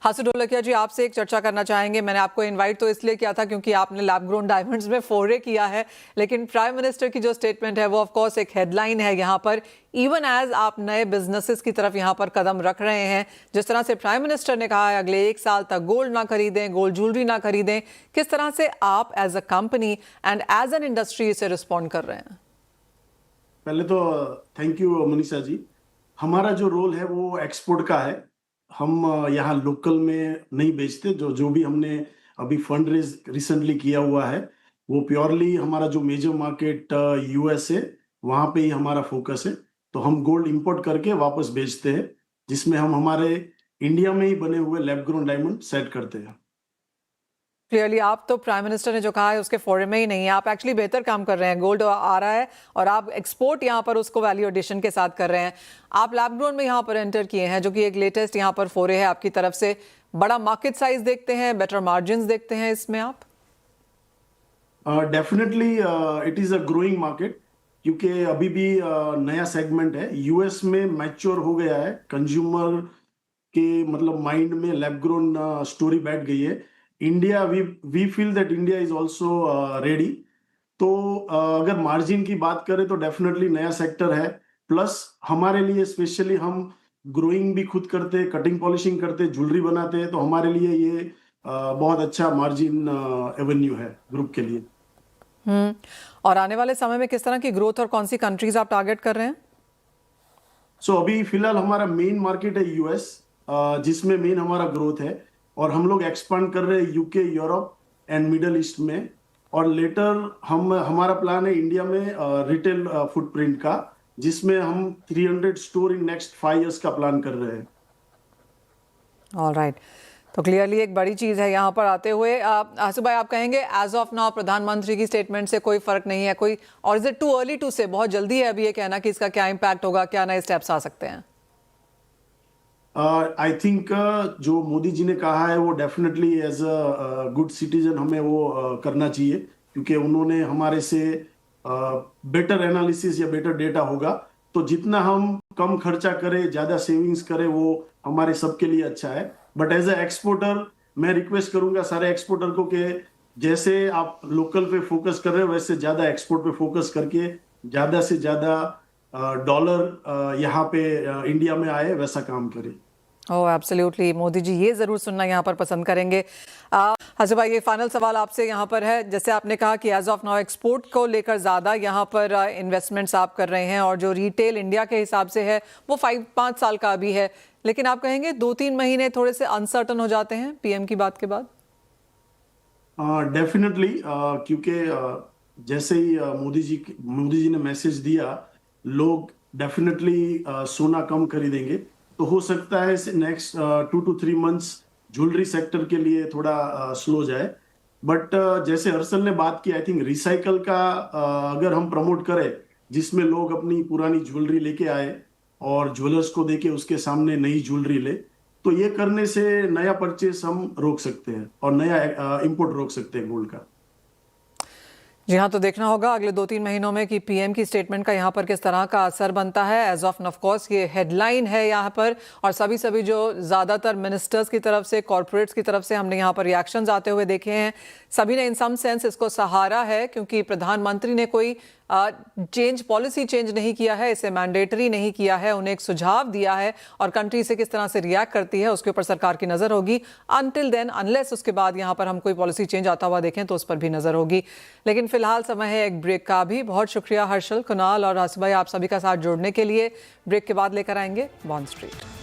हासु ढोलकिया जी, आपसे एक चर्चा करना चाहेंगे। मैंने आपको इनवाइट तो इसलिए किया था क्योंकि आपने लैब ग्रोन डायमंड्स में फोरे किया है, लेकिन प्राइम मिनिस्टर की जो स्टेटमेंट है वो ऑफ कोर्स एक हेडलाइन है यहाँ पर। इवन एज आप नए बिजनेसेस की तरफ यहाँ पर कदम रख रहे हैं, जिस तरह से प्राइम मिनिस्टर ने कहा है अगले 1 साल तक गोल्ड ना खरीदें, गोल्ड ज्वेलरी ना खरीदें, किस तरह से आप as a company and as an industry इसे रिस्पॉन्ड कर रहे हैं? पहले तो थैंक यू मनीषा जी। हमारा जो रोल है वो एक्सपोर्ट का है। हम यहाँ लोकल में नहीं बेचते। जो जो भी हमने अभी फंड रेज रिसेंटली किया हुआ है वो प्योरली हमारा जो मेजर मार्केट यूएस है वहाँ पे ही हमारा फोकस है। तो हम गोल्ड इंपोर्ट करके वापस बेचते हैं, जिसमें हम हमारे इंडिया में ही बने हुए लैब ग्रोन डायमंड सेट करते हैं। क्लियरली आप तो प्राइम मिनिस्टर ने जो कहा है उसके फोरे में ही नहीं है, आप एक्चुअली बेहतर काम कर रहे हैं। गोल्ड आ रहा है और आप एक्सपोर्ट यहाँ पर उसको वैल्यू एडिशन के साथ कर रहे हैं। आप लैब ग्रोन में यहाँ पर एंटर किए हैं, जो कि एक लेटेस्ट यहाँ पर फोरे है आपकी तरफ से। बड़ा मार्केट साइज देखते हैं, बेटर मार्जिन देखते हैं इसमें आप? Definitely it is a growing market, क्योंकि अभी भी नया सेगमेंट है। यूएस में मैच्योर हो गया है, कंज्यूमर के मतलब माइंड में लैब ग्रोन स्टोरी बैठ गई है। India we feel that India is also ready. तो अगर मार्जिन की बात करें तो डेफिनेटली नया सेक्टर है। प्लस हमारे लिए स्पेशली हम ग्रोइंग भी खुद करते, कटिंग पॉलिशिंग करते, ज्वेलरी बनाते हैं, तो हमारे लिए ये बहुत अच्छा मार्जिन एवेन्यू है ग्रुप के लिए। और आने वाले समय में किस तरह की ग्रोथ और कौन सी कंट्रीज आप टारगेट कर रहे हैं? सो अभी फिलहाल हमारा मेन मार्केट है यूएस, जिसमें मेन हमारा ग्रोथ है। और हम लोग एक्सपांड कर रहे हैं UK, Europe and middle east में। और लेटर हमारा प्लान है इंडिया में रिटेल फुटप्रिंट का, जिसमें हम 300 स्टोर इन नेक्स्ट 5 इयर्स का प्लान कर रहे हैं। ऑलराइट, तो क्लियरली एक बड़ी चीज़ है यहाँ पर आते हुए। आसू भाई, आप कहेंगे एज ऑफ नाउ प्रधानमंत्री की स्टेटमेंट से कोई फर्क नहीं है कोई, और is it too early to say? बहुत जल्दी है अभी ये कहना कि इसका क्या इम्पैक्ट होगा, क्या नए स्टेप्स आ सकते हैं? आई थिंक जो मोदी जी ने कहा है वो definitely as a good citizen हमें वो करना चाहिए, क्योंकि उन्होंने हमारे से बेटर एनालिसिस या बेटर डेटा होगा। तो जितना हम कम खर्चा करें, ज्यादा सेविंग्स करें, वो हमारे सबके लिए अच्छा है। बट एज अ एक्सपोर्टर मैं रिक्वेस्ट करूंगा सारे एक्सपोर्टर को कि जैसे आप लोकल पे फोकस कर रहे हो, वैसे ज्यादा एक्सपोर्ट पे फोकस करके ज्यादा से ज्यादा डॉलर यहाँ पे इंडिया में आए, वैसा काम करें। ओह एब्सोल्युटली, मोदी जी ये ज़रूर सुनना यहाँ पर पसंद करेंगे। हसन भाई, ये फाइनल सवाल आपसे यहाँ पर है। जैसे आपने कहा कि एज ऑफ नाउ एक्सपोर्ट को लेकर ज़्यादा यहाँ पर इन्वेस्टमेंट्स आप कर रहे हैं, और जो रिटेल इंडिया के हिसाब से है वो 5 साल का अभी है, लेकिन आप कहेंगे 2-3 महीने थोड़े से अनसर्टन हो जाते हैं पीएम की बात के बाद? डेफिनेटली क्योंकि जैसे ही मोदी जी ने मैसेज दिया, लोग डेफिनेटली सोना कम खरीदेंगे। तो हो सकता है next 2 to 3 months jewellery sector के लिए थोड़ा स्लो जाए। बट जैसे हर्षल ने बात की, आई थिंक रिसाइकल का अगर हम प्रमोट करें, जिसमें लोग अपनी पुरानी ज्वेलरी लेके आए और ज्वेलर्स को देके उसके सामने नई ज्वेलरी ले, तो ये करने से नया परचेस हम रोक सकते हैं और नया इंपोर्ट रोक सकते हैं गोल्ड का। जी हाँ, तो देखना होगा अगले 2-3 महीनों में कि पीएम की स्टेटमेंट का यहाँ पर किस तरह का असर बनता है। एज ऑफ ऑफ कोर्स ये हेडलाइन है यहाँ पर, और सभी जो ज़्यादातर मिनिस्टर्स की तरफ से, कॉरपोरेट्स की तरफ से हमने यहाँ पर रिएक्शंस आते हुए देखे हैं। सभी ने इन सम सेंस इसको सहारा है, क्योंकि प्रधानमंत्री ने कोई पॉलिसी चेंज नहीं किया है, इसे मैंडेटरी नहीं किया है, उन्हें एक सुझाव दिया है, और कंट्री से किस तरह से रिएक्ट करती है उसके ऊपर सरकार की नज़र होगी। अनटिल देन, अनलेस उसके बाद यहाँ पर हम कोई पॉलिसी चेंज आता हुआ देखें तो उस पर भी नज़र होगी। लेकिन फिलहाल समय है एक ब्रेक का भी। बहुत शुक्रिया हर्षल, कुणाल और आसिफ भाई, आप सभी का साथ जोड़ने के लिए। ब्रेक के बाद लेकर आएंगे बॉन्ड स्ट्रीट।